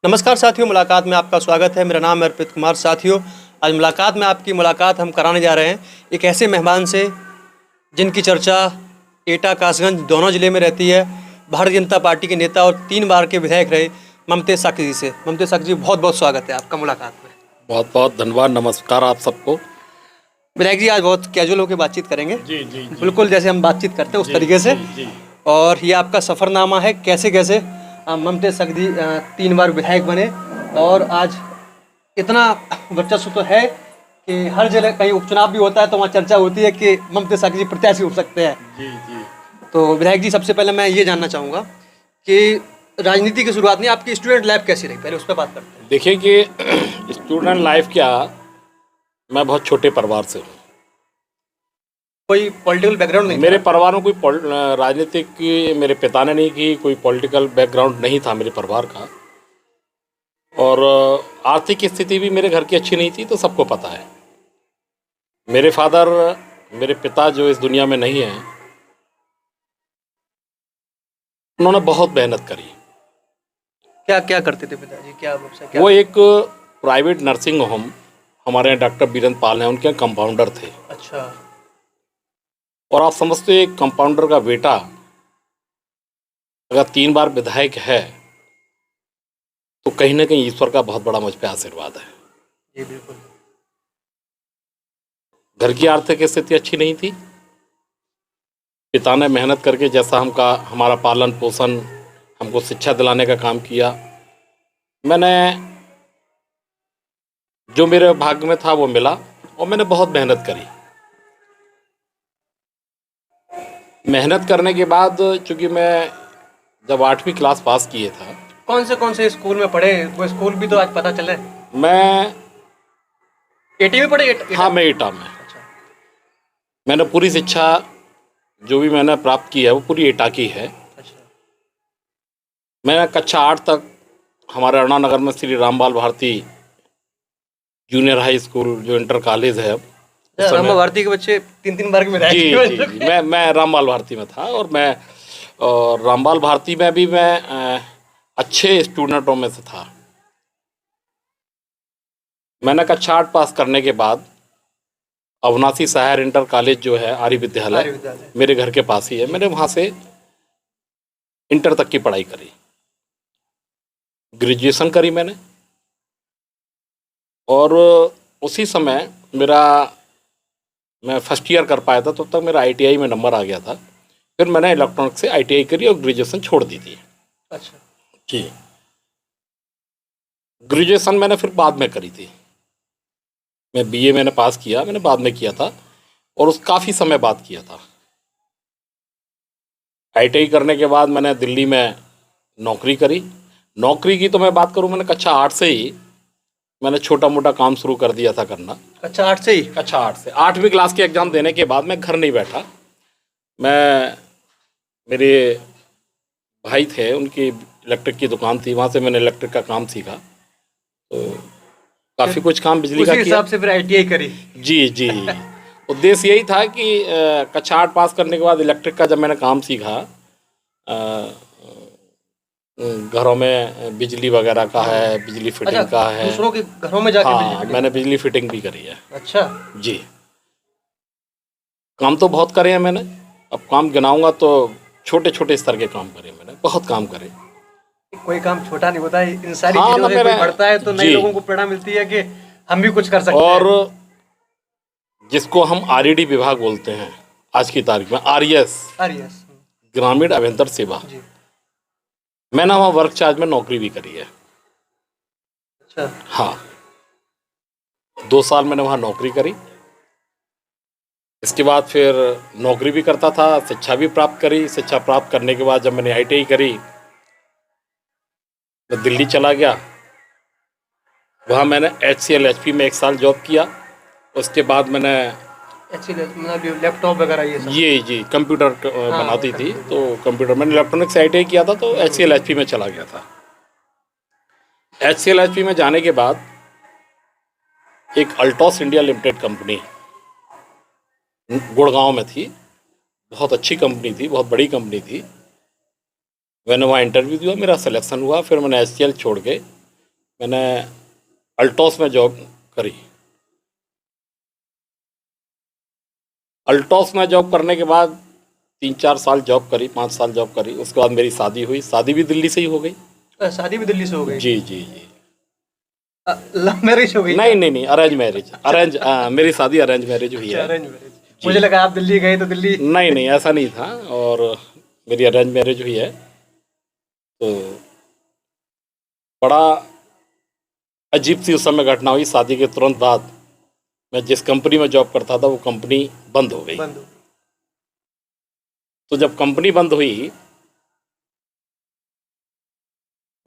नमस्कार साथियों, मुलाकात में आपका स्वागत है। मेरा नाम है अर्पित कुमार। साथियों, आज मुलाकात में आपकी मुलाकात हम कराने जा रहे हैं एक ऐसे मेहमान से जिनकी चर्चा एटा कासगंज दोनों ज़िले में रहती है। भारतीय जनता पार्टी के नेता और 3 बार के विधायक रहे ममतेज साकी जी से। ममतेज साकी जी, बहुत बहुत स्वागत है आपका मुलाकात में। बहुत बहुत धन्यवाद। नमस्कार आप सबको। विधायक जी, आज बहुत कैजुअल होकर बातचीत करेंगे। जी। बिल्कुल जैसे हम बातचीत करते हैं उस तरीके से। जी। और ये आपका सफ़रनामा है, कैसे कैसे ममतेज साकी जी 3 बार विधायक बने और आज इतना वर्चस्व तो है कि हर जगह कहीं उपचुनाव भी होता है तो वहाँ चर्चा होती है कि ममतेज साकी जी प्रत्याशी हो सकते हैं। जी। तो विधायक जी, सबसे पहले मैं ये जानना चाहूँगा कि राजनीति की शुरुआत में आपकी स्टूडेंट लाइफ कैसी रही, पहले उस पर बात करते हैं। देखिए कि स्टूडेंट लाइफ क्या, मैं बहुत छोटे परिवार से हूँ। कोई पॉलिटिकल बैकग्राउंड नहीं मेरे परिवार में कोई राजनीतिक की मेरे पिता ने नहीं की, कोई पॉलिटिकल बैकग्राउंड नहीं था मेरे परिवार का। और आर्थिक स्थिति भी मेरे घर की अच्छी नहीं थी, तो सबको पता है। मेरे पिता जो इस दुनिया में नहीं है, उन्होंने बहुत मेहनत करी। क्या क्या करते थे पिताजी, क्या व्यवसाय, क्या? वो एक प्राइवेट नर्सिंग होम, हमारे यहाँ डॉक्टर बीरेंद्र पाल हैं, उनके यहाँ कंपाउंडर थे। अच्छा। और आप समझते हो एक कंपाउंडर का बेटा अगर 3 बार विधायक है तो कहीं ना कहीं ईश्वर का बहुत बड़ा मुझ पर आशीर्वाद है। जी बिल्कुल। घर की आर्थिक स्थिति अच्छी नहीं थी। पिता ने मेहनत करके जैसा हमारा पालन पोषण, हमको शिक्षा दिलाने का काम किया। मैंने जो मेरे भाग्य में था वो मिला और मैंने बहुत मेहनत करी। मेहनत करने के बाद चूँकि मैं जब 8वीं क्लास पास किए था। कौन से स्कूल में पढ़े, वो स्कूल भी तो आज पता चले। मैं एटी में पढ़े? हाँ, मैं एटा में। अच्छा। मैंने पूरी शिक्षा जो भी मैंने प्राप्त की है वो पूरी एटा की है। अच्छा। मैं कक्षा 8 तक हमारे अरुणा नगर में Shri Rambal Bharti junior high school, जो इंटर कॉलेज है अब। रामबाल भारती के बच्चे 3 बार के विधायक जी। मैं रामबाल भारती में था और रामबाल भारती में भी मैं अच्छे स्टूडेंटों में से था। मैंने कक्षा 8 पास करने के बाद अविनाशी सहायर इंटर कॉलेज जो है, आर्य विद्यालय, मेरे घर के पास ही है, मैंने वहाँ से इंटर तक की पढ़ाई करी। ग्रेजुएशन करी मैंने। और उसी समय मैं फर्स्ट ईयर कर पाया था, तब तक मेरा ITI में नंबर आ गया था। फिर मैंने इलेक्ट्रॉनिक्स से ITI करी और ग्रेजुएशन छोड़ दी थी। अच्छा जी। ग्रेजुएशन मैंने फिर बाद में करी थी। मैं BA मैंने पास किया, मैंने बाद में किया था और उस काफ़ी समय बाद किया था। ITI करने के बाद मैंने दिल्ली में नौकरी करी। नौकरी की तो मैं बात करूं, मैंने कक्षा 8 से ही मैंने छोटा मोटा काम शुरू कर दिया था करना। कक्षा 8 से ही? कक्षा 8 से 8वीं क्लास के एग्ज़ाम देने के बाद मैं घर नहीं बैठा। मेरे भाई थे, उनकी इलेक्ट्रिक की दुकान थी, वहाँ से मैंने इलेक्ट्रिक का काम सीखा। तो काफ़ी कुछ काम बिजली का किया। उसी हिसाब से फिर ITI करी? जी। उद्देश्य यही था कि कक्षा 8 पास करने के बाद इलेक्ट्रिक का जब मैंने काम सीखा, घरों में बिजली वगैरह का है, बिजली फिटिंग का है। दूसरों के घरों में जाके? हाँ, मैंने बिजली फिटिंग भी करी है। अच्छा जी। काम तो बहुत करे हैं मैंने। अब काम गिनाऊंगा तो छोटे छोटे स्तर के काम करे मैंने, बहुत काम करे। कोई काम छोटा नहीं होता है, इन सारी हाँ, चीजों से कोई बढ़ता है तो नए लोगों को प्रेरणा मिलती है कि हम भी कुछ कर सकते हैं। और जिसको हम RED विभाग बोलते हैं आज की तारीख में, RES, ग्रामीण अभियंतर सेवा, मैंने वहाँ वर्क चार्ज में नौकरी भी करी है। अच्छा। हाँ, 2 साल मैंने वहाँ नौकरी करी। इसके बाद फिर नौकरी भी करता था, शिक्षा भी प्राप्त करी। शिक्षा प्राप्त करने के बाद जब मैंने ITI करी, मैं दिल्ली चला गया। वहाँ मैंने HCL HP में 1 साल जॉब किया। उसके बाद मैंने लैपटॉप वगैरह ये सब? जी कंप्यूटर बनाती थी, तो कंप्यूटर मैंने इलेक्ट्रॉनिक्स से ITI किया था, तो HCL HP में चला गया था। HCL HP में जाने के बाद एक अल्टॉस इंडिया लिमिटेड कंपनी गुड़गांव में थी, बहुत अच्छी कंपनी थी, बहुत बड़ी कंपनी थी। मैंने वहाँ इंटरव्यू दिया, मेरा सिलेक्शन हुआ। फिर मैंने HCL छोड़ के मैंने अल्टॉस में जॉब करी। अल्टॉस में जॉब करने के बाद 3-4 साल जॉब करी, 5 साल जॉब करी। उसके बाद मेरी शादी हुई। शादी भी दिल्ली से ही हो गई। शादी भी दिल्ली से हो गई? जी जी जी। लव मैरिज हो गई? नहीं नहीं नहीं, अरेंज मैरिज। मेरी शादी अरेंज मैरिज हुई है। Arrange marriage. मुझे लगा आप दिल्ली गए तो दिल्ली। नहीं नहीं, ऐसा नहीं था। और मेरी अरेंज मैरिज हुई है। तो बड़ा अजीब सी उस समय घटना हुई। शादी के तुरंत बाद मैं जिस कंपनी में जॉब करता था वो कंपनी बंद हो गई। तो जब कंपनी बंद हुई,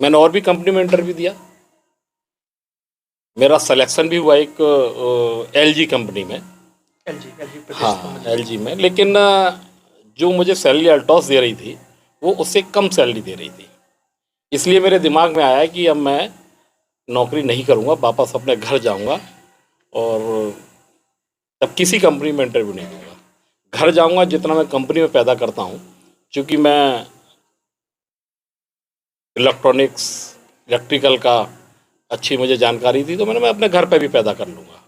मैंने और भी कंपनी में इंटरव्यू दिया। मेरा सिलेक्शन भी हुआ एक LG कंपनी में। हाँ, LG में। लेकिन जो मुझे सैलरी अल्टॉस दे रही थी वो उससे कम सैलरी दे रही थी। इसलिए मेरे दिमाग में आया कि अब मैं नौकरी नहीं करूँगा, वापस अपने घर जाऊँगा और तब किसी कंपनी में इंटरव्यू नहीं दूँगा। घर जाऊँगा, जितना मैं कंपनी में पैदा करता हूँ, क्योंकि मैं इलेक्ट्रॉनिक्स, इलेक्ट्रिकल का अच्छी मुझे जानकारी थी, तो मैं अपने घर पे भी पैदा कर लूँगा।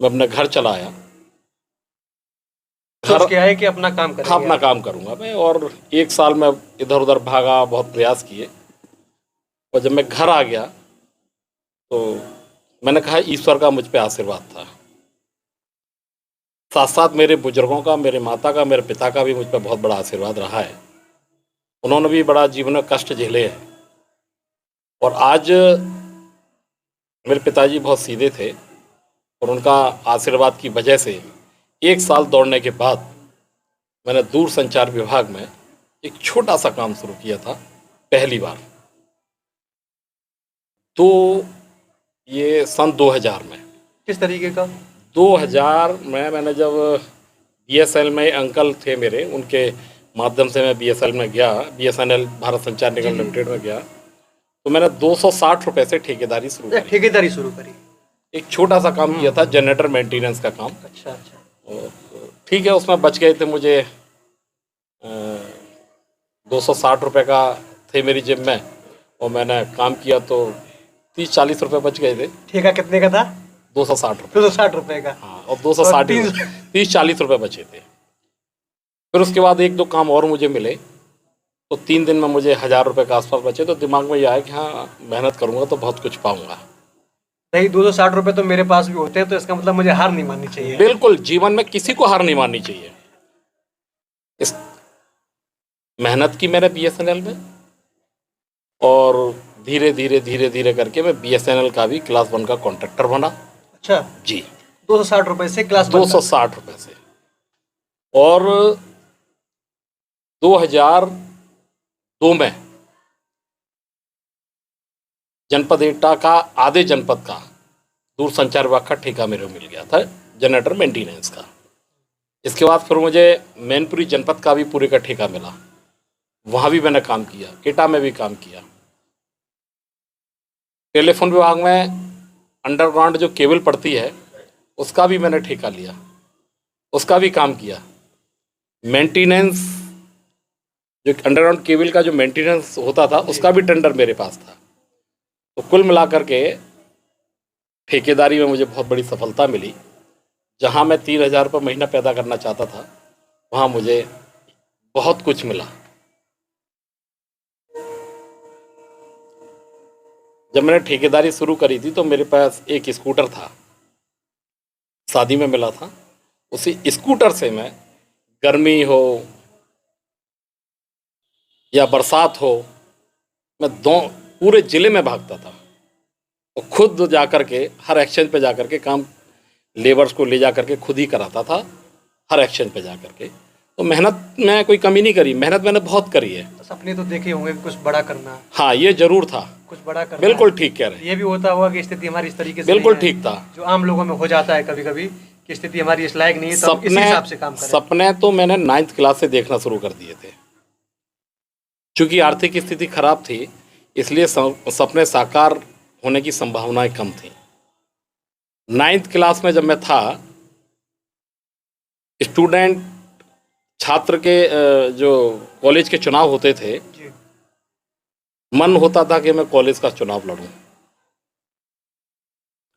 मैं अपने घर चला आया। घर क्या है कि अपना काम करेंगे? हाँ, अपना काम करूँगा मैं। और 1 साल में इधर उधर भागा, बहुत प्रयास किए। और जब मैं घर आ गया तो मैंने कहा ईश्वर का मुझ पे आशीर्वाद था। साथ साथ मेरे बुजुर्गों का, मेरे माता का, मेरे पिता का भी मुझ पे बहुत बड़ा आशीर्वाद रहा है। उन्होंने भी बड़ा जीवन में कष्ट झेले हैं। और आज मेरे पिताजी बहुत सीधे थे और उनका आशीर्वाद की वजह से 1 साल दौड़ने के बाद मैंने दूरसंचार विभाग में एक छोटा सा काम शुरू किया था पहली बार। तो ये सन 2000 में। किस तरीके का? 2000 में मैंने जब BSNL में अंकल थे मेरे, उनके माध्यम से मैं BSNL में गया, BSNL भारत संचार निगम लिमिटेड में गया। तो मैंने 260 रुपये से ठेकेदारी शुरू करी। एक छोटा सा काम किया था, जनरेटर मेंटेनेंस का काम। अच्छा। ठीक है, उसमें बच गए थे मुझे 260 रुपये का थे मेरी जेब में। और मैंने काम किया तो 30-40 रुपये बच गए थे। ठेका कितने का था? 260 रुपये। 260 रुपये का? हाँ, और 30-40 रुपये बचे थे। फिर उसके बाद 1-2 काम और मुझे मिले, तो 3 दिन में मुझे 1000 रुपये के आसपास बचे। तो दिमाग में ये आया कि हाँ, मेहनत करूँगा तो बहुत कुछ पाऊँगा। नहीं, 260 रुपये तो मेरे पास भी होते हैं, तो इसका मतलब मुझे हार नहीं माननी चाहिए। बिल्कुल, जीवन में किसी को हार नहीं माननी चाहिए। इस मेहनत की मैंने BSNL में, और धीरे धीरे करके मैं BSNL का भी क्लास 1 का कॉन्ट्रैक्टर बना। अच्छा जी। 260 रुपये से क्लास 260 रुपये से। और 2002 में जनपद एटा का, आधे जनपद का दूरसंचार विभाग का ठेका मेरे को मिल गया था, जनरेटर मेंटेनेंस का। इसके बाद फिर मुझे मैनपुरी जनपद का भी पूरे का ठेका मिला। वहाँ भी मैंने काम किया, एटा में भी काम किया। टेलीफोन विभाग में अंडरग्राउंड जो केबल पड़ती है उसका भी मैंने ठेका लिया, उसका भी काम किया। मेंटेनेंस, जो अंडरग्राउंड केबल का जो मेंटेनेंस होता था उसका भी टेंडर मेरे पास था। तो कुल मिलाकर के ठेकेदारी में मुझे बहुत बड़ी सफलता मिली। जहाँ मैं 3000 रुपये महीना पैदा करना चाहता था, वहाँ मुझे बहुत कुछ मिला। जब मैंने ठेकेदारी शुरू करी थी तो मेरे पास एक स्कूटर था, शादी में मिला था। उसी स्कूटर से मैं गर्मी हो या बरसात हो, मैं पूरे ज़िले में भागता था और खुद जा कर के हर एक्सचेंज पे जा कर के काम लेबर्स को ले जा कर के खुद ही कराता था, हर एक्सचेंज पे जा कर के। तो मेहनत में कोई कमी नहीं करी, मेहनत मैंने बहुत करी है। सपने तो देखे होंगे कुछ बड़ा करना। हाँ, ये जरूर था, कुछ बड़ा करना। बिल्कुल ठीक कह रहे हैं। ये भी होता होगा कि स्थिति हमारी इस तरीके से बिल्कुल ठीक था, जो आम लोगों में हो जाता है कभी कभी कि स्थिति हमारी इस लायक नहीं है, तो इसी हिसाब से काम करें। सपने तो मैंने 9th क्लास से देखना शुरू कर दिए थे। चूँकि आर्थिक स्थिति खराब थी, इसलिए सपने साकार होने की संभावनाएं कम थी। 9th क्लास में जब मैं था, स्टूडेंट छात्र के जो कॉलेज के चुनाव होते थे, मन होता था कि मैं कॉलेज का चुनाव लड़ूं।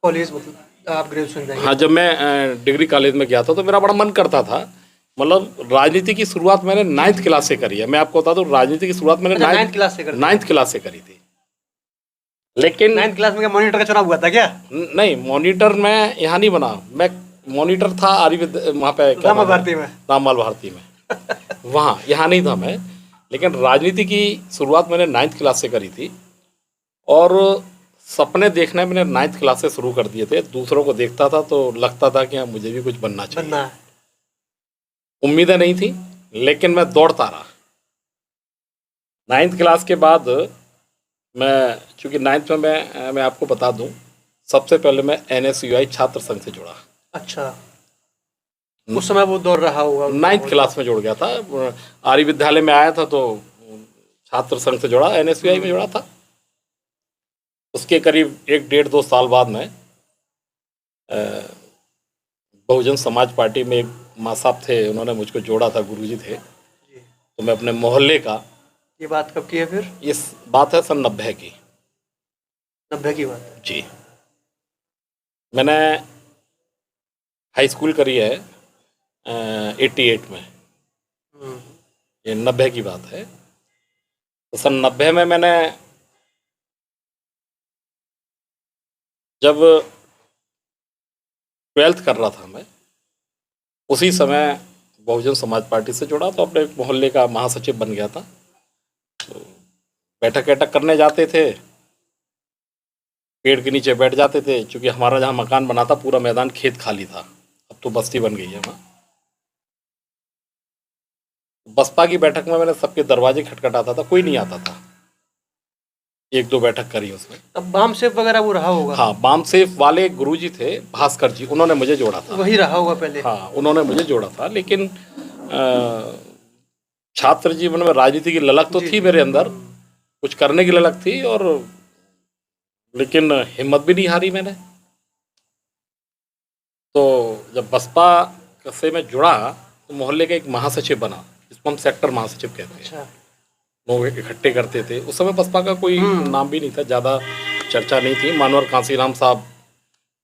कॉलेज मतलब आप ग्रेजुएशन जाएंगे? हाँ, जब मैं डिग्री कॉलेज में गया था तो मेरा बड़ा मन करता था, मतलब राजनीति की शुरुआत मैंने 9th क्लास से करी है। मैं आपको बता दूं, राजनीति की शुरुआत मैंने अच्छा, 9th क्लास से कर दी? 9th क्लास से करी थी। लेकिन 9th क्लास में क्या मॉनिटर का चुनाव हुआ था क्या? नहीं, मॉनिटर मैं यहाँ नहीं बना, मैं मॉनिटर था वहाँ पे क्या रामा नाम है? भारती में? रामपाल भारती में वहाँ, यहाँ नहीं था मैं। लेकिन राजनीति की शुरुआत मैंने 9th क्लास से करी थी, और सपने देखने मैंने 9th क्लास से शुरू कर दिए थे। दूसरों को देखता था तो लगता था कि हाँ, मुझे भी कुछ बनना चाहिए। बनना है। उम्मीदें नहीं थी, लेकिन मैं दौड़ता रहा। 9th क्लास के बाद मैं, चूँकि 9th में मैं आपको बता दूं, सबसे पहले मैं NSUI छात्र संघ से जुड़ा। अच्छा, उस समय वो दौड़ रहा होगा? 9th क्लास में जुड़ गया था, आर्य विद्यालय में आया था तो छात्र संघ से जुड़ा, NSUI में जुड़ा था। उसके करीब 1-1.5-2 साल बाद में बहुजन समाज पार्टी में एक माँ साहब थे, उन्होंने मुझको जोड़ा था, गुरुजी थे। तो मैं अपने मोहल्ले का, ये बात कब की है फिर? इस बात है सन 90 की। 90 की बात है जी। मैंने हाई स्कूल करी है 88 में, ये 90 की बात है। तो सन 90 में मैंने जब 12th कर रहा था मैं, उसी समय बहुजन समाज पार्टी से जुड़ा, तो अपने मोहल्ले का महासचिव बन गया था। तो बैठक वैठक करने जाते थे, पेड़ के नीचे बैठ जाते थे, क्योंकि हमारा जहाँ मकान बना था पूरा मैदान खेत खाली था, अब तो बस्ती बन गई है वहाँ। बसपा की बैठक में मैंने सबके दरवाजे खटखटाता था, कोई नहीं आता था। 1-2 बैठक करी उसमें। अब बाम सेफ वगैरह वो रहा होगा? हाँ, बाम सेफ वाले गुरुजी थे, भास्कर जी, उन्होंने मुझे जोड़ा था। वही रहा होगा पहले? हाँ, उन्होंने मुझे जोड़ा था। लेकिन छात्र जीवन में राजनीति की ललक तो थी मेरे अंदर, कुछ करने की ललक थी, और लेकिन हिम्मत भी नहीं हारी मैंने। तो जब बसपा से मैं जुड़ा तो मोहल्ले का एक महासचिव बना, जिसको हम सेक्टर महासचिव कहते हैं। अच्छा। लोग इकट्ठे करते थे। उस समय बसपा का कोई नाम भी नहीं था, ज़्यादा चर्चा नहीं थी। मानवर कांसीराम साहब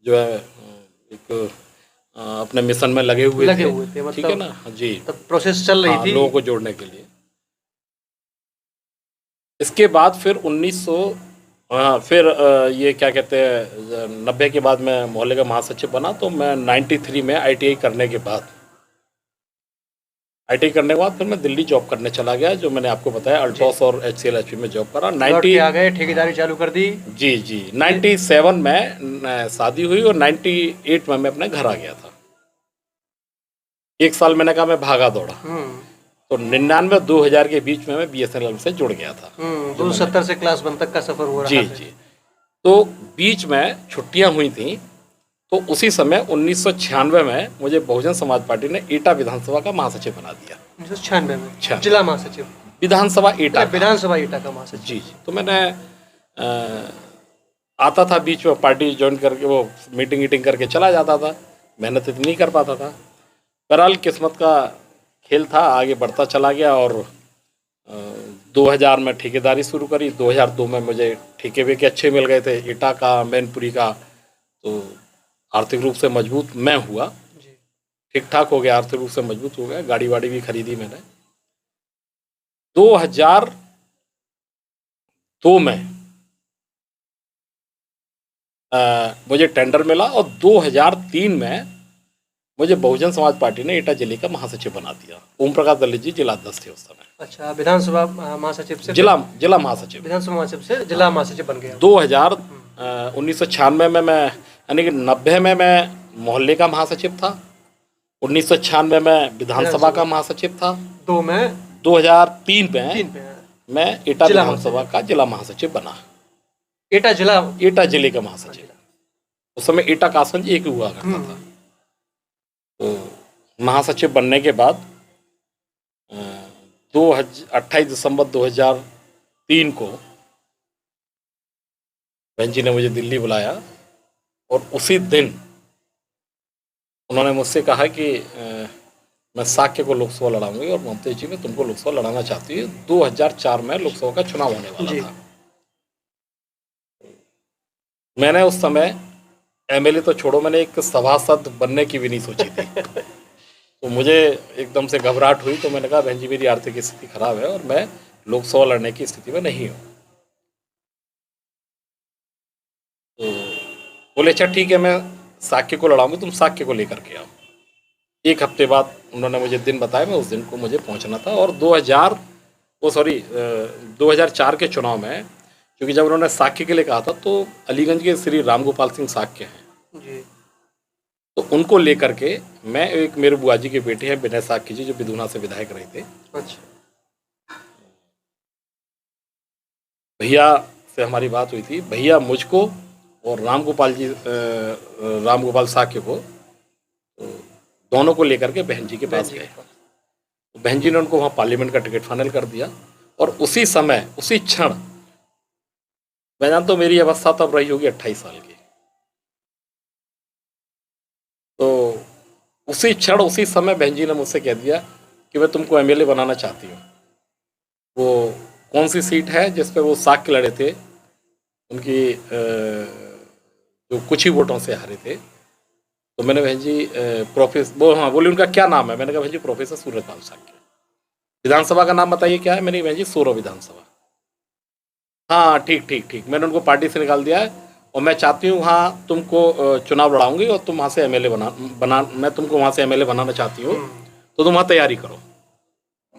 जो है एक अपने मिशन में लगे हुए थे, मतलब ठीक है ना जी। तब प्रोसेस चल रही हाँ, थी लोगों को जोड़ने के लिए। इसके बाद फिर 1900 फिर ये क्या कहते हैं, 90 के बाद मैं मोहल्ले का महासचिव बना। तो मैं 93 में ITI करने के बाद, फिर मैं दिल्ली जॉब करने चला गया, जो मैंने आपको बताया, अल्ट्रॉस और HCL में जॉब करा। 90 आ गए, ठेकेदारी चालू कर दी? जी जी। 97 में शादी हुई, और 98 में मैं अपने घर आ गया था। 1 साल मैंने कहा मैं भागा दौड़ा। तो 99-2000 के बीच में मैं BSNL से जुड़ गया था। 270 से क्लास 1 तक का सफर हुआ जी जी। तो बीच में छुट्टियां हुई थी, तो उसी समय 1996 में मुझे बहुजन समाज पार्टी ने एटा विधानसभा का महासचिव बना दिया। 1996 में जिला महासचिव? विधानसभा एटा, विधानसभा एटा का महासचिव? जी जी। तो मैंने आता था बीच में, पार्टी ज्वाइन करके वो मीटिंग करके चला जाता था, मेहनत इतनी नहीं कर पाता था। बहरहाल किस्मत का खेल था, आगे बढ़ता चला गया। और 2000 में ठेकेदारी शुरू करी। 2002 में मुझे ठेके भी के अच्छे मिल गए थे, एटा का, मैनपुरी का। तो आर्थिक रूप से मजबूत मैं हुआ, ठीक ठाक हो गया, आर्थिक रूप से मजबूत हो गया। गाड़ी वाड़ी भी खरीदी मैंने। 2002 में मुझे टेंडर मिला, और 2003 में मुझे बहुजन समाज पार्टी ने एटा जिले का महासचिव बना दिया। ओम प्रकाश दलित जी जिला अध्यक्ष थे उस समय। अच्छा, विधानसभा महासचिव से जिला महासचिव, विधानसभा महासचिव से जिला महासचिव बन गया। 1996 में मैं, यानी कि 90 में मैं मोहल्ले का महासचिव था, 1996 में विधानसभा का महासचिव था, 2003 में मैं एटा विधानसभा का जिला महासचिव बना। एटा जिले का महासचिव। उस समय एटा कासगंज एक हुआ करता था। तो महासचिव बनने के बाद 28 दिसंबर 2003 को बहन जी ने मुझे दिल्ली बुलाया, और उसी दिन उन्होंने मुझसे कहा कि मैं साक्य को लोकसभा लड़ाऊंगी, और ममता जी मैं तुमको लोकसभा लड़ाना चाहती हूँ। 2004 में लोकसभा का चुनाव होने वाला था। मैंने उस समय एमएलए तो छोड़ो, मैंने एक सभासद बनने की भी नहीं सोची थी। तो मुझे एकदम से घबराहट हुई, तो मैंने कहा बहन जी मेरी आर्थिक स्थिति खराब है और मैं लोकसभा लड़ने की स्थिति में नहीं हूँ। तो बोले अच्छा ठीक है, मैं साक्य को लड़ाऊंगी, तुम साक्य को लेकर के आओ। एक हफ्ते बाद उन्होंने मुझे दिन बताया, मैं उस दिन को मुझे पहुंचना था। और 2004 के चुनाव में, क्योंकि जब उन्होंने साक्य के लिए कहा था तो अलीगंज के श्री रामगोपाल सिंह साक्य हैं जी। तो उनको लेकर के मैं, एक मेरे बुआ जी के बेटे हैं विनय साक्य जी जो बिधुना से विधायक रहे थे, अच्छा। भैया से हमारी बात हुई थी। भैया मुझको और रामगोपाल साक्य को, तो दोनों को लेकर के बहन जी के पास गए। तो बहन जी ने उनको वहाँ पार्लियामेंट का टिकट फाइनल कर दिया। और उसी समय, उसी क्षण, मैं जानता हूँ मेरी अवस्था तब रही होगी 28 साल की, तो उसी क्षण उसी समय बहन जी ने मुझसे कह दिया कि मैं तुमको एमएलए बनाना चाहती हूँ। वो कौन सी सीट है जिस पे वो साक्य लड़े थे, उनकी जो कुछ ही वोटों से हारे थे। तो मैंने बहन जी बोली उनका क्या नाम है? मैंने कहा बहन जी प्रोफेसर सूरजपाल साक्य। विधानसभा का नाम बताइए क्या है? मैंने बहन जी सोरो विधानसभा। हाँ ठीक ठीक ठीक, मैंने उनको पार्टी से निकाल दिया है और मैं चाहती हूँ वहाँ तुमको चुनाव लड़ाऊंगी और तुम वहाँ से एमएलए मैं तुमको वहाँ से एमएलए बनाना चाहती हूँ, तो तुम वहाँ तैयारी करो।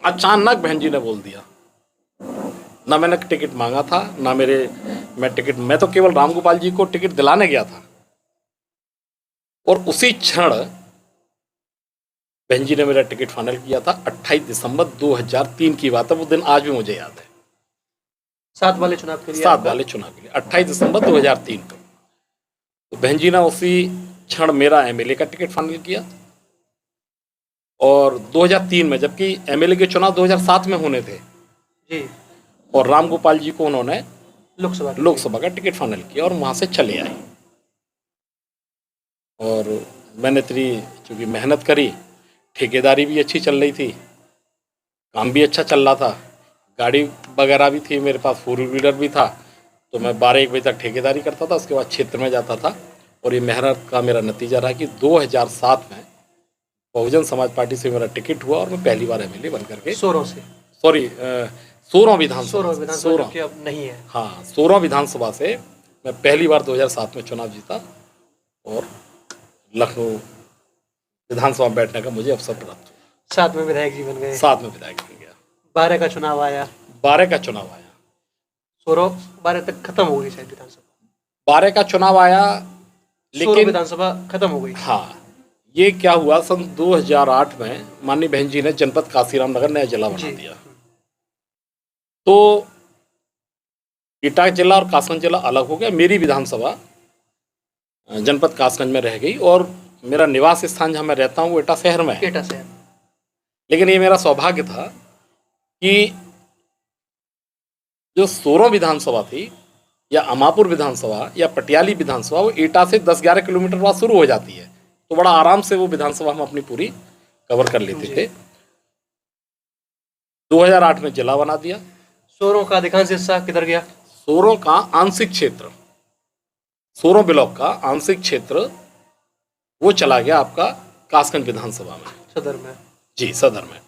अचानक बहन जी ने बोल दिया। ना मैंने टिकट मांगा था, ना मैं तो केवल रामगोपाल जी को टिकट दिलाने गया था। और उसी क्षण बहन जी ने मेरा टिकट फाइनल किया था। 28 दिसंबर 2003 की बात है, वो दिन आज भी मुझे याद है। 7 वाले चुनाव के लिए 28 दिसंबर 2003 को तो बहन जी ने उसी क्षण मेरा एमएलए का टिकट फाइनल किया। और 2003 में, जबकि एमएलए के चुनाव 2007 में होने थे जी, और रामगोपाल जी को उन्होंने लोकसभा का टिकट फाइनल किया और वहाँ से चले आए। और मैंने इतनी चूँकि मेहनत करी, ठेकेदारी भी अच्छी चल रही थी, काम भी अच्छा चल रहा था, गाड़ी वगैरह भी थी मेरे पास, 4 व्हीलर भी था। तो मैं 12-1 बजे तक ठेकेदारी करता था, उसके बाद क्षेत्र में जाता था। और ये मेहनत का मेरा नतीजा रहा कि 2007 में बहुजन समाज पार्टी से मेरा टिकट हुआ और मैं पहली बार एमएलए बन करके, सोरों विधानसभा अब नहीं है। हाँ, सोरों विधानसभा से मैं पहली बार 2007 में चुनाव जीता और लखनऊ विधानसभा में बैठने का मुझे अवसर प्राप्त हुआ। 7 में विधायक जी बन गए। 7 में विधायक बन गया। 12 का चुनाव आया। 12 का चुनाव आया। 12 तक खत्म हो गई शायद विधानसभा। 12 का चुनाव आया, लेकिन विधानसभा खत्म हो गई। हाँ, ये क्या हुआ, सन 2008 में माननीय बहन जी ने जनपद काशीराम नगर नया जिला बना दिया। तो इटाह जिला और कासगंज जिला अलग हो गया। मेरी विधानसभा जनपद कासगंज में रह गई और मेरा निवास स्थान जहाँ मैं रहता हूँ वो एटा शहर में है। एटा शहर। लेकिन ये मेरा सौभाग्य था कि जो सोरों विधानसभा थी, या अमापुर विधानसभा, या पटियाली विधानसभा, वो एटा से 10-11 किलोमीटर बाद शुरू हो जाती है। तो बड़ा आराम से वो विधानसभा हम अपनी पूरी कवर कर लेते थे। 2008 में जिला बना दिया। सोरों का अधिकांश हिस्सा किधर गया? सोरों का आंशिक क्षेत्र, सोरों ब्लॉक का आंशिक क्षेत्र वो चला गया आपका कासगंज विधानसभा में, सदर में। जी, सदर में।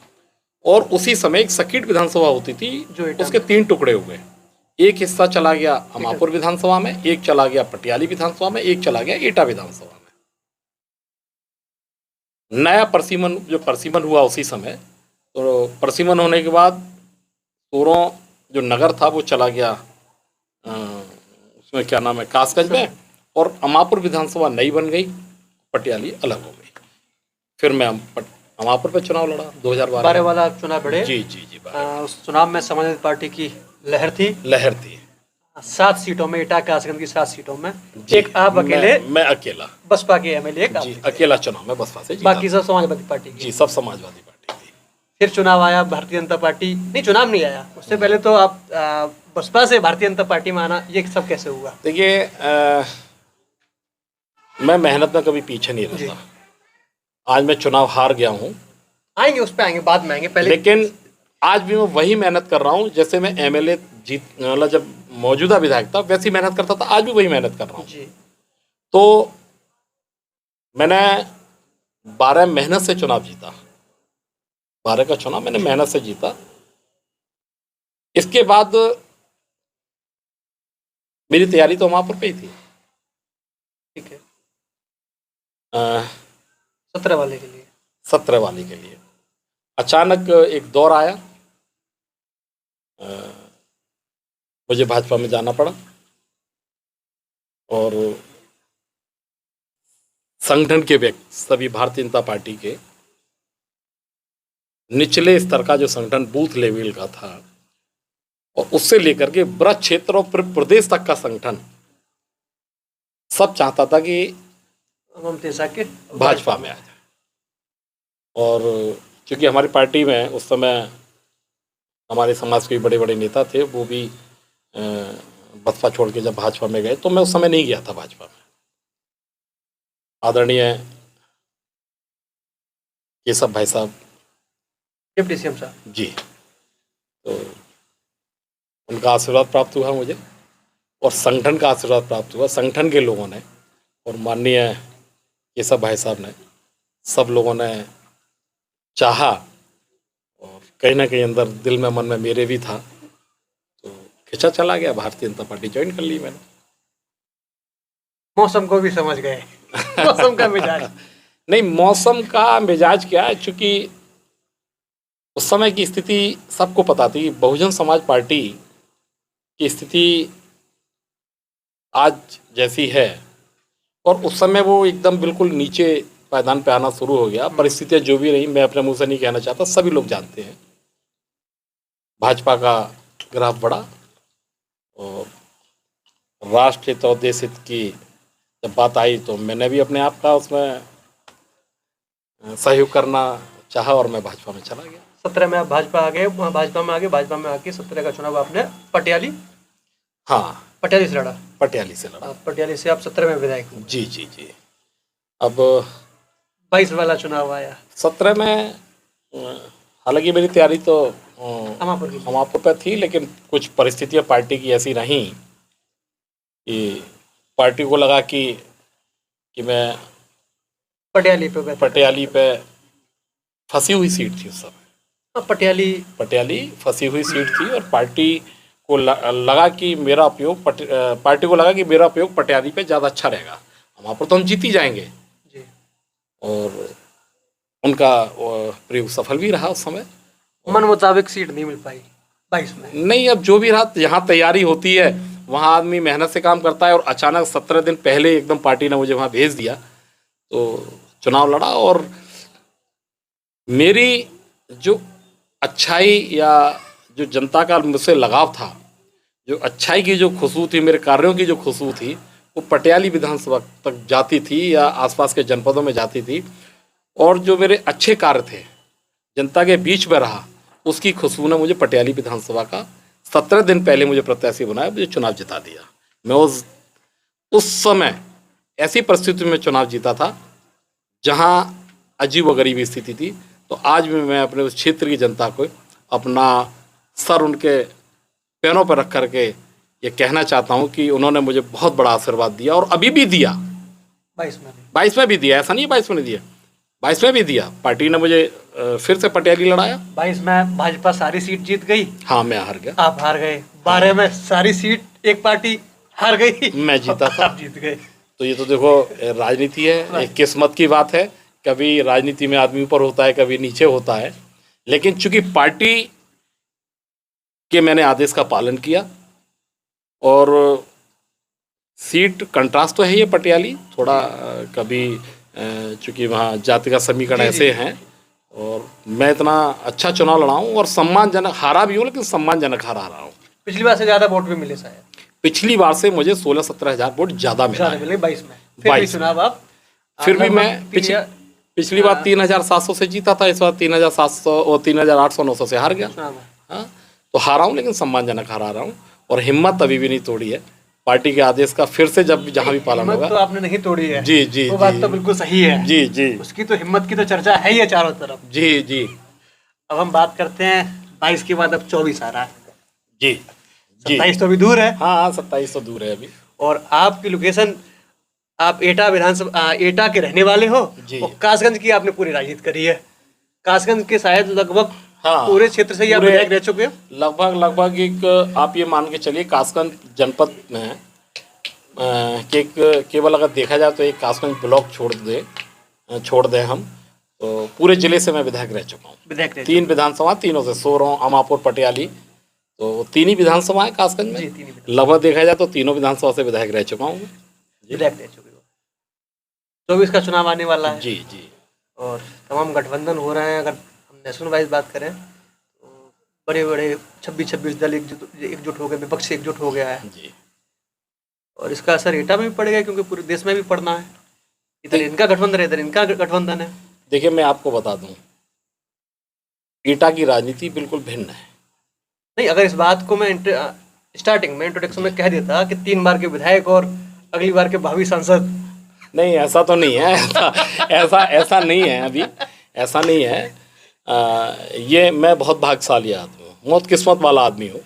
और उसी समय एक सकीट विधानसभा होती थी, उसके 3 टुकड़े हुए। एक हिस्सा चला गया अमापुर विधानसभा में, एक चला गया पटियाली विधानसभा में, एक चला गया एटा विधानसभा में। नया परसीमन हुआ उसी समय। तो परसीमन होने के बाद सोरों जो नगर था वो चला गया उसमें क्या नाम है, कासगंज में। और अमापुर विधानसभा नई बन गई, पटियाली अलग हो गई। फिर मैं अमापुर पे चुनाव लड़ा 2012 वाला चुनाव लड़े। जी। उस चुनाव में समाजवादी पार्टी की लहर थी। 7 सीटों में, एटा कासगंज की 7 सीटों में एक आप अकेले, मैं अकेला बसपा के एमएलए जी, अकेला चुनाव में बसपा से जीता। बाकी सब समाजवादी पार्टी की। जी, सब समाजवादी पार्टी थी। फिर चुनाव आया भारतीय जनता पार्टी, नहीं चुनाव नहीं आया, उससे पहले तो आप बसपा से भारतीय जनता पार्टी में आना, ये सब कैसे हुआ? देखिए, मैं मेहनत में कभी पीछे नहीं रहता। आज मैं चुनाव हार गया हूँ, आएंगे उस पर, आएंगे बाद में आएंगे, पहले लेकिन आज भी मैं वही मेहनत कर रहा हूँ जैसे मैं एमएलए मतलब जब मौजूदा विधायक था वैसी मेहनत करता था, आज भी वही मेहनत कर रहा हूँ। तो मैंने 12 मेहनत से चुनाव जीता। 12 का चुनाव मैंने मेहनत से जीता। इसके बाद मेरी तैयारी तो महापुर पे ही थी। ठीक है, अ, 17 वाले के लिए। 17 वाले के लिए अचानक एक दौर आया, अ, मुझे भाजपा में जाना पड़ा और संगठन के व्यक्ति सभी भारतीय जनता पार्टी के निचले स्तर का जो संगठन बूथ लेवल का था और उससे लेकर के ब्रज क्षेत्र और प्रदेश तक का संगठन सब चाहता था कि ममता शाह के भाजपा में आ जाए। और क्योंकि हमारी पार्टी में उस समय हमारे समाज के बड़े बड़े नेता थे, वो भी बसपा छोड़ के जब भाजपा में गए तो मैं उस समय नहीं गया था भाजपा में। आदरणीय केशव भाई साहब, डिप्टी सीएम साहब जी, तो उनका आशीर्वाद प्राप्त हुआ मुझे और संगठन का आशीर्वाद प्राप्त हुआ। संगठन के लोगों ने और माननीय केशव भाई साहब ने, सब लोगों ने चाहा और कहीं ना कहीं अंदर दिल में मन में मेरे भी था, तो खिंचा चला गया, भारतीय जनता पार्टी ज्वाइन कर ली मैंने। मौसम को भी समझ गए। मौसम का मिजाज नहीं, मौसम का मिजाज क्या है, चूँकि उस समय की स्थिति सबको पता थी। बहुजन समाज पार्टी की स्थिति आज जैसी है और उस समय वो एकदम बिल्कुल नीचे पायदान पे आना शुरू हो गया। परिस्थितियां जो भी रही, मैं अपने मुंह से नहीं कहना चाहता, सभी लोग जानते हैं। भाजपा का ग्राफ बढ़ा और राष्ट्र हित और देश हित की जब बात आई तो मैंने भी अपने आप का उसमें सहयोग करना चाहा और मैं भाजपा में चला गया। 17 में आप भाजपा आ गए, वहाँ भाजपा में आ गए, भाजपा में आके 17 का चुनाव आपने पटियाली से लड़ा। पटियाली से लड़ा। पटियाली से आप 17 में विधायक हुए। जी जी जी। अब 22 वाला चुनाव आया। 17 में हालांकि मेरी तैयारी तो हमापुर पे थी, लेकिन कुछ परिस्थितियां पार्टी की ऐसी रहीं कि पार्टी को लगा कि मैं पटियाली पे फंसी हुई सीट थी उस समय। पटियाली फंसी हुई सीट थी और पार्टी को लगा कि मेरा उपयोग पटियाली पे ज़्यादा अच्छा रहेगा। हमापुर तो हम जीत ही जाएंगे जी। और उनका प्रयोग सफल भी रहा उस समय। मन मुताबिक सीट नहीं मिल पाई 22 में। नहीं, अब जो भी रहा, यहाँ तैयारी होती है, वहाँ आदमी मेहनत से काम करता है और अचानक 17 दिन पहले एकदम पार्टी ने मुझे वहाँ भेज दिया तो चुनाव लड़ा। और मेरी जो अच्छाई या जो जनता का मुझसे लगाव था, जो अच्छाई की जो खुशबू थी, मेरे कार्यों की जो खुशबू थी, वो पटियाली विधानसभा तक जाती थी या आसपास के जनपदों में जाती थी। और जो मेरे अच्छे कार्य थे, जनता के बीच में रहा, उसकी खुशबू ने मुझे पटियाली विधानसभा का 17 दिन पहले मुझे प्रत्याशी बनाया, मुझे चुनाव जिता दिया। मैं उस समय ऐसी परिस्थिति में चुनाव जीता था जहां अजीब व गरीब स्थिति थी। तो आज भी मैं अपने उस क्षेत्र की जनता को अपना सर उनके पैरों पर रख करके ये कहना चाहता हूं कि उन्होंने मुझे बहुत बड़ा आशीर्वाद दिया और अभी भी दिया। 22 में भी दिया, ऐसा नहीं 22 में नहीं दिया, 22 में भी दिया। पार्टी ने मुझे फिर से पटियाली लड़ाया। 22 में भाजपा सारी सीट जीत गई। हाँ, मैं हार गया। आप हार गए। 12 में सारी सीट एक पार्टी हार गई, मैं जीता था। आप जीत गए। तो ये तो देखो, राजनीति है, एक किस्मत की बात है। कभी राजनीति में आदमी ऊपर होता है, कभी नीचे होता है, लेकिन चूंकि पार्टी के मैंने आदेश का पालन किया और सीट कंट्रास्ट तो है ये पटियाली थोड़ा, कभी चूंकि वहाँ जाति का समीकरण ऐसे हैं और मैं इतना अच्छा चुनाव लड़ा हूँ और सम्मानजनक हारा भी हूँ, लेकिन सम्मानजनक हारा रहा हूँ। पिछली बार से ज़्यादा वोट भी मिले शायद। पिछली बार से मुझे 16-17 हज़ार वोट ज़्यादा मिले 22 में। फिर भी चुनाव आप फिर भी मैं पिछली बार 3700 से जीता था, इस बार 3700 और 3800-900 से हार गया। हाँ, तो हारा हूँ, लेकिन सम्मानजनक हारा रहा हूँ और हिम्मत अभी भी नहीं तोड़ी है। पार्टी के आदेश का फिर से जब जहाँ भी पालन होगा। तो आपने नहीं तोड़ी है। जी जी, वो बात तो बिल्कुल सही है। जी जी, उसकी तो हिम्मत की तो चर्चा है ही है चारों तरफ। जी जी। अब हम बात करते हैं 22 के बाद अब 24 आ रहा है। जी, 27 तो अभी दूर है। हाँ, 27 तो दूर है अभी। और आपकी लोकेशन आप एटा के रहने वाले हो जी। और कासगंज की आपने पूरी राजनीति करी है। कासगंज के शायद लगभग हाँ, पूरे क्षेत्र से ही आप पूरे- विधायक रह चुके हो। लगभग एक आप ये मान के चलिए कासगंज जनपद में कि केवल अगर देखा जाए तो एक कासगंज ब्लॉक छोड़ दें हम तो पूरे जिले से मैं विधायक रह चुका हूँ। विधायक रह 3 विधानसभा, तीनों से सोरों, अमापुर, पटियाली, तो 3 ही विधानसभा है कासगंज जी, में। 3 ही लगभग देखा जाए तो तीनों विधानसभा से विधायक रह चुका हूँ। विधायक रह चुके हो। 24 का चुनाव आने वाला है जी जी। और तमाम गठबंधन हो रहे हैं। अगर हम नेशनल वाइज बात करें तो बड़े बड़े 26 दल एकजुट हो गए, विपक्ष एकजुट हो गया है जी। और इसका असर एटा में भी पड़ेगा क्योंकि पूरे देश में भी पड़ना है। इधर इनका गठबंधन है, इधर इनका गठबंधन है। देखिए मैं आपको बता दूं, एटा की राजनीति बिल्कुल भिन्न है। नहीं, अगर इस बात को मैं स्टार्टिंग में इंट्रोडक्शन में कह देता कि 3 बार के विधायक और अगली बार के भावी सांसद। नहीं, ऐसा तो नहीं है। ऐसा नहीं है, अभी ऐसा नहीं है। ये मैं बहुत भाग्यशाली आदमी हूँ, बहुत किस्मत वाला आदमी हूँ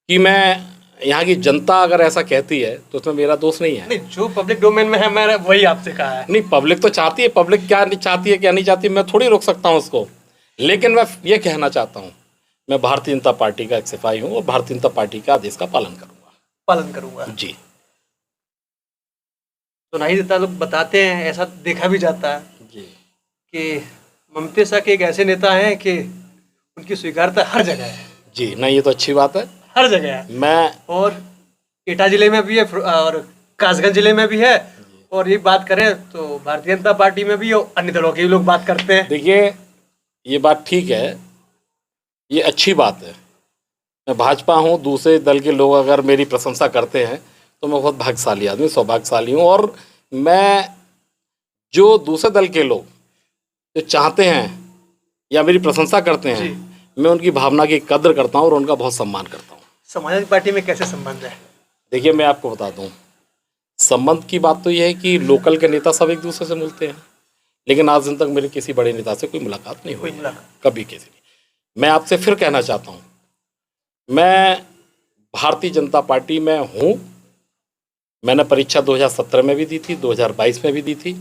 कि मैं यहाँ की जनता अगर ऐसा कहती है तो उसमें मेरा दोष नहीं है। नहीं, जो पब्लिक डोमेन में है मैंने वही आपसे कहा है। नहीं, पब्लिक तो चाहती है, पब्लिक क्या नहीं चाहती है क्या नहीं चाहती मैं थोड़ी रोक सकता हूँ उसको। लेकिन मैं ये कहना चाहता हूँ, मैं भारतीय जनता पार्टी का एक सिपाही हूँ और भारतीय जनता पार्टी के आदेश का पालन करूँगा। जी। सुनाई देता, लोग बताते हैं, ऐसा देखा भी जाता है जी कि ममता शाह के एक ऐसे नेता हैं कि उनकी स्वीकार्यता हर जगह है। जी। नहीं, ये तो अच्छी बात है, हर जगह है। मैं और एटा जिले में भी है और कासगंज जिले में भी है। और ये बात करें तो भारतीय जनता पार्टी में भी और अन्य दलों के भी लोग बात करते हैं। देखिए ये बात ठीक है, ये अच्छी बात है। मैं भाजपा हूँ, दूसरे दल के लोग अगर मेरी प्रशंसा करते हैं तो मैं बहुत भाग्यशाली आदमी, सौभाग्यशाली हूँ। और मैं जो दूसरे दल के लोग जो चाहते हैं या मेरी प्रशंसा करते हैं, मैं उनकी भावना की कद्र करता हूँ और उनका बहुत सम्मान करता हूँ। समाजवादी पार्टी में कैसे संबंध है? देखिए मैं आपको बता दूँ, संबंध की बात तो यह है कि लोकल के नेता सब एक दूसरे से मिलते हैं, लेकिन आज दिन तक मेरे किसी बड़े नेता से कोई मुलाकात नहीं हुई, कभी किसी ने। मैं आपसे फिर कहना चाहता हूँ, मैं भारतीय जनता पार्टी में हूँ। मैंने परीक्षा 2017 में भी दी थी, 2022 में भी दी थी।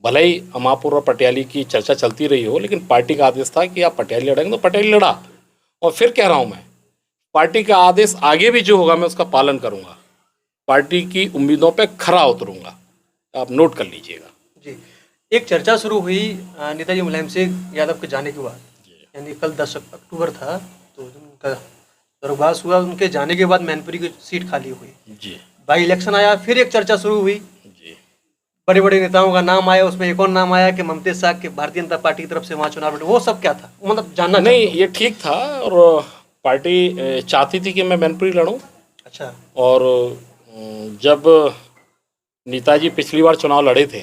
भले ही अमापुर और पटियाली की चर्चा चलती रही हो, लेकिन पार्टी का आदेश था कि आप पटियाली लड़ेंगे तो पटियाली लड़ा। और फिर कह रहा हूँ, मैं पार्टी का आदेश आगे भी जो होगा मैं उसका पालन करूँगा, पार्टी की उम्मीदों पे खरा उतरूँगा। आप नोट कर लीजिएगा। जी। एक चर्चा शुरू हुई नेताजी मुलायम सिंह यादव के जाने के बाद, यानी कल 10 अक्टूबर था तो उनका स्वर्गवास हुआ। उनके जाने के बाद मैनपुरी की सीट खाली हुई जी। बाई इलेक्शन आया, फिर एक चर्चा शुरू हुई जी। बड़े बड़े नेताओं का नाम आया, उसमें एक और नाम आया कि ममता शाह के भारतीय जनता पार्टी की तरफ से वहाँ चुनाव लड़े। वो सब क्या था, मतलब जानना नहीं, चाहता हूँ। ये ठीक था और पार्टी चाहती थी कि मैं मैनपुरी लड़ूं। अच्छा। और जब नेताजी पिछली बार चुनाव लड़े थे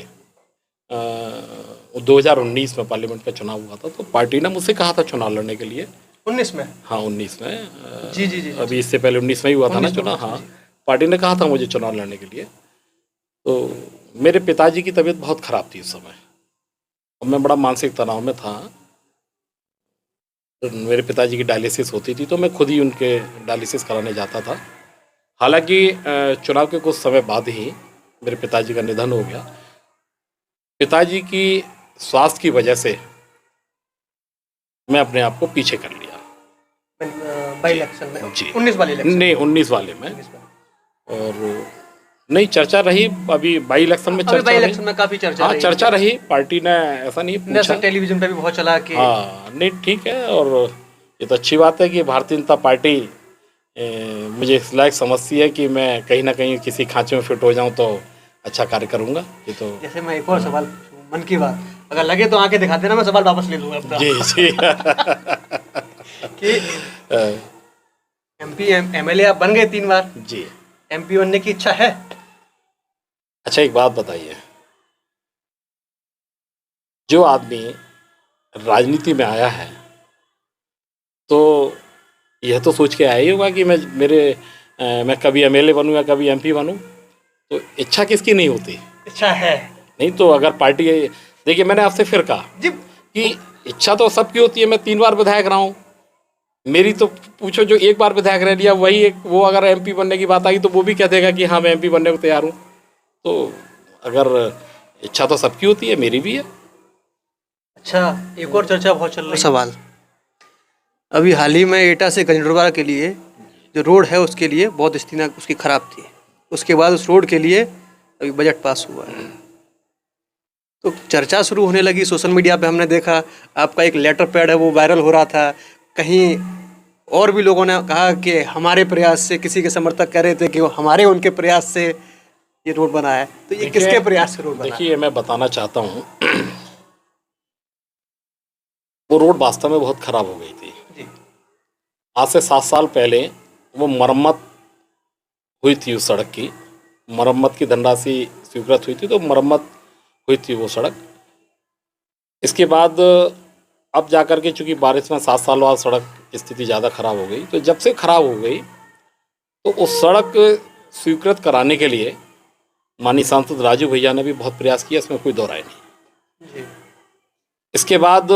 2019 में पार्लियामेंट का चुनाव हुआ था, तो पार्टी ने मुझसे कहा था चुनाव लड़ने के लिए। 19 में? हाँ 19 में। जी जी जी। अभी इससे पहले 19 में ही हुआ था ना चुनाव। हाँ, पार्टी ने कहा था मुझे चुनाव लड़ने के लिए। तो मेरे पिताजी की तबीयत बहुत ख़राब थी उस समय और मैं बड़ा मानसिक तनाव में था। तो मेरे पिताजी की डायलिसिस होती थी तो मैं खुद ही उनके डायलिसिस कराने जाता था। हालांकि चुनाव के कुछ समय बाद ही मेरे पिताजी का निधन हो गया। पिताजी की स्वास्थ्य की वजह से मैं अपने आप को पीछे कर लिया। बाई इलेक्शन में? जी। 19 वाले इलेक्शन? नहीं, 19 वाले में। और नहीं, चर्चा रही अभी बाई इलेक्शन में। चर्चा बाई इलेक्शन में काफ़ी चर्चा हाँ, रही। चर्चा रही। पार्टी ने ऐसा नहीं पूछा। नेशनल टेलीविजन पे भी बहुत चला कि हाँ, नहीं ठीक है। और ये तो अच्छी बात है कि भारतीय जनता पार्टी मुझे इस लायक समझती है कि मैं कहीं ना कहीं किसी खांचे में फिट हो जाऊं तो अच्छा कार्य करूंगा। ये तो जैसे मैं एक और सवाल पूछूं, मन की बात, अगर लगे तो आके दिखा देना, मैं सवाल वापस ले लूंगा अपना। जी जी। कि एमपी एमएलए आप बन गए 3 बार जी। एमपी बनने की इच्छा है? अच्छा एक बात बताइए, जो आदमी राजनीति में आया है तो यह तो सोच के आया ही होगा कि मैं कभी एमएलए बनूं या कभी एमपी बनूं। तो इच्छा किसकी नहीं होती? इच्छा है। नहीं तो अगर पार्टी, देखिए मैंने आपसे फिर कहा जी कि इच्छा तो सबकी होती है। मैं 3 बार विधायक रहा हूँ। मेरी तो पूछो जो 1 बार विधायक रह लिया वही एक, वो अगर एमपी बनने की बात आई तो वो भी कह देगा कि हाँ मैं एमपी बनने को तैयार हूँ। तो अगर इच्छा तो सबकी होती है, मेरी भी है। अच्छा, एक और चर्चा बहुत चल रही है, सवाल अभी हाल ही में एटा से गंजड़वाड़ा के लिए जो रोड है उसके लिए बहुत स्थिति उसकी खराब थी। उसके बाद उस रोड के लिए अभी बजट पास हुआ है, तो चर्चा शुरू होने लगी सोशल मीडिया पे। हमने देखा आपका एक लेटर पैड है वो वायरल हो रहा था, कहीं और भी लोगों ने कहा कि हमारे प्रयास से, किसी के समर्थक कह रहे थे कि वो हमारे उनके प्रयास से ये रोड बना है। तो ये किसके प्रयास से रोड बना है? देखिए, मैं बताना चाहता हूँ, वो रोड वास्तव में बहुत खराब हो गई थी जी। आज से 7 साल पहले वो मरम्मत हुई थी, उस सड़क की मरम्मत की धनराशि स्वीकृत हुई थी, तो मरम्मत हुई थी वो सड़क। इसके बाद अब जाकर के चूँकि बारिश में 7 साल बाद सड़क की स्थिति ज़्यादा खराब हो गई, तो जब से खराब हो गई तो उस सड़क स्वीकृत कराने के लिए माननीय सांसद राजू भैया ने भी बहुत प्रयास किया, इसमें कोई दो राय नहीं जी। इसके बाद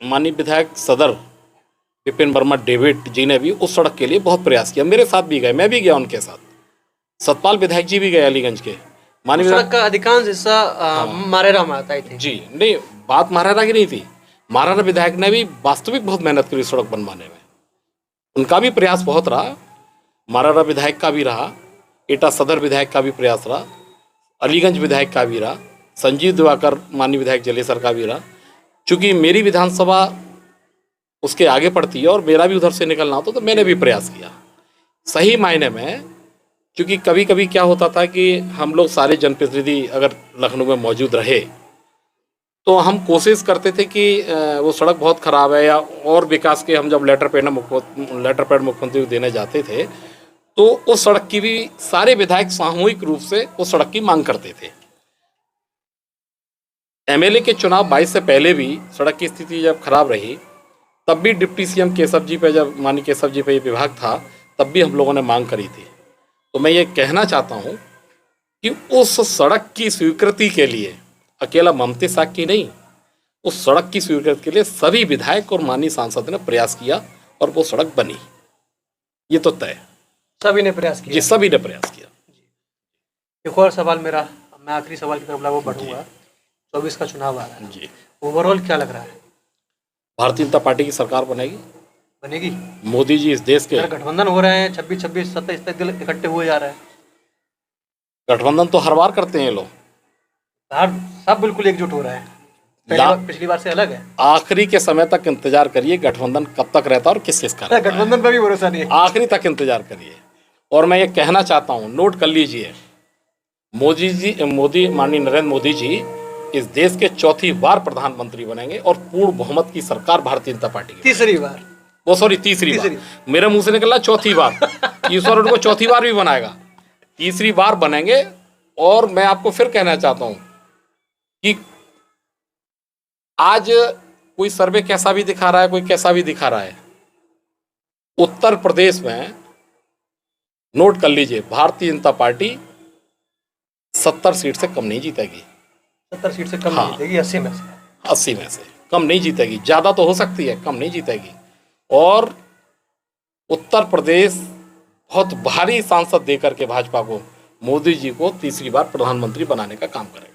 माननीय विधायक सदर विपिन वर्मा डेविड जी ने भी उस सड़क के लिए बहुत प्रयास किया, मेरे साथ भी गए, मैं भी गया उनके साथ, सतपाल विधायक जी भी गए अलीगंज के। माननीय सड़क का अधिकांश हिस्सा मारेरा में आता है जी, नहीं, बात महाराणा की नहीं थी। महाराणा विधायक ने भी वास्तविक बहुत मेहनत करी सड़क बनवाने में, उनका भी प्रयास बहुत रहा, महाराणा विधायक का भी रहा, एटा सदर विधायक का भी प्रयास रहा, अलीगंज विधायक का भी रहा, संजीव दिवाकर माननीय विधायक जलेसर का भी रहा। चूँकि मेरी विधानसभा उसके आगे पड़ती है और मेरा भी उधर से निकलना होता, तो मैंने भी प्रयास किया सही मायने में। क्योंकि कभी कभी क्या होता था कि हम लोग सारे जनप्रतिनिधि अगर लखनऊ में मौजूद रहे तो हम कोशिश करते थे कि वो सड़क बहुत ख़राब है, या और विकास के हम जब लेटर पैड मुख्यमंत्री को देने जाते थे तो उस सड़क की भी सारे विधायक सामूहिक रूप से उस सड़क की मांग करते थे। एमएलए के चुनाव 22 से पहले भी सड़क की स्थिति जब खराब रही, तब भी डिप्टी सीएम केशव जी पे, जब माननीय केशव जी पे ये विभाग था, तब भी हम लोगों ने मांग करी थी। तो मैं ये कहना चाहता हूँ कि उस सड़क की स्वीकृति के लिए अकेला ममता साग की नहीं, उस सड़क की स्वीकृति के लिए सभी विधायक और माननीय सांसद ने प्रयास किया और वो सड़क बनी, ये तो तय। सभी ने प्रयास किया जी, सभी ने प्रयास किया। एक और सवाल मेरा, मैं आखिरी सवाल की तरफ बढ़ूंगा। 24 का चुनाव आ रहा है जी, ओवरऑल क्या लग रहा है? भारतीय जनता पार्टी की सरकार बनेगी। बनेगी? मोदी जी इस देश के, गठबंधन हो रहे हैं, 26-26, 27 दिल इकट्ठे हुए जा रहे हैं। गठबंधन तो हर बार करते हैं ये लोग, सब बिल्कुल एकजुट हो रहे हैं, पिछली बार से अलग है। आखिरी के समय तक इंतजार करिए गठबंधन कब तक रहता है और किस किस का रहता है। गठबंधन पर भी भरोसा नहीं है, आखिरी तक इंतजार करिए। और मैं ये कहना चाहता हूँ, नोट कर लीजिए, माननीय नरेंद्र मोदी जी इस देश के 4थी बार प्रधानमंत्री बनेंगे और पूर्ण बहुमत की सरकार भारतीय जनता पार्टी की। तीसरी बार, तीसरी बार, मेरे मुंह से निकला 4थी बार। ईश्वर उनको 4थी बार भी बनाएगा, तीसरी बार बनेंगे। और मैं आपको फिर कहना चाहता हूं कि आज कोई सर्वे कैसा भी दिखा रहा है, कोई कैसा भी दिखा रहा है, उत्तर प्रदेश में नोट कर लीजिए, भारतीय जनता पार्टी 70 सीट से कम नहीं जीतेगी। 70 सीट से कम नहीं जीतेगी, 80 में से 80 में से कम नहीं जीतेगी। ज़्यादा तो हो सकती है, कम नहीं जीतेगी। और उत्तर प्रदेश बहुत भारी सांसद देकर के भाजपा को, मोदी जी को तीसरी बार प्रधानमंत्री बनाने का काम करेगा।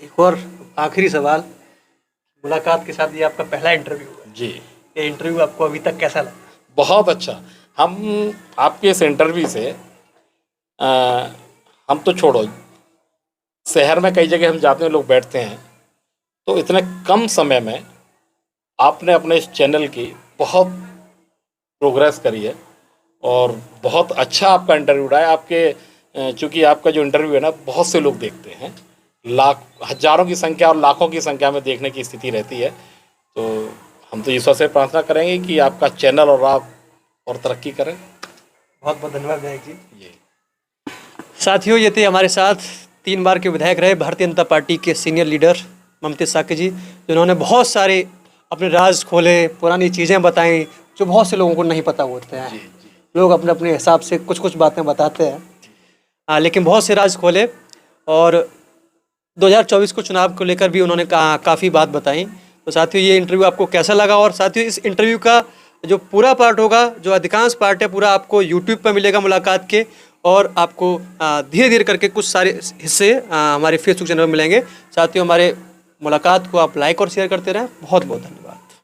एक और आखिरी सवाल, मुलाकात के साथ ये आपका पहला इंटरव्यू है जी, ये इंटरव्यू आपको अभी तक कैसा लगा? बहुत अच्छा। हम आपके इस इंटरव्यू से हम तो छोड़ो, शहर में कई जगह हम जाते हैं, लोग बैठते हैं, तो इतने कम समय में आपने अपने इस चैनल की बहुत प्रोग्रेस करी है और बहुत अच्छा आपका इंटरव्यू रहा है। आपके चूँकि आपका जो इंटरव्यू है ना, बहुत से लोग देखते हैं, हजारों की संख्या और लाखों की संख्या में देखने की स्थिति रहती है। तो हम तो ईश्वर से प्रार्थना करेंगे कि आपका चैनल और आप और तरक्की करें। बहुत बहुत धन्यवाद विधायक जी। साथियों, ये थे हमारे साथ 3 बार के विधायक रहे भारतीय जनता पार्टी के सीनियर लीडर ममता साकी जी, जिन्होंने बहुत सारे अपने राज खोले, पुरानी चीज़ें बताई जो बहुत से लोगों को नहीं पता होते हैं। लोग अपने अपने हिसाब से कुछ कुछ बातें बताते हैं, लेकिन बहुत से राज खोले। और 2024 को चुनाव को लेकर भी उन्होंने काफ़ी बात बताई। तो साथियों, ये इंटरव्यू आपको कैसा लगा? और साथियों, इस इंटरव्यू का जो पूरा पार्ट होगा, जो अधिकांश पार्ट है, पूरा आपको यूट्यूब पर मिलेगा मुलाकात के। और आपको धीरे धीरे करके कुछ सारे हिस्से हमारे फेसबुक चैनल पर मिलेंगे। साथियों, हमारे मुलाकात को आप लाइक और शेयर करते रहें। बहुत बहुत धन्यवाद।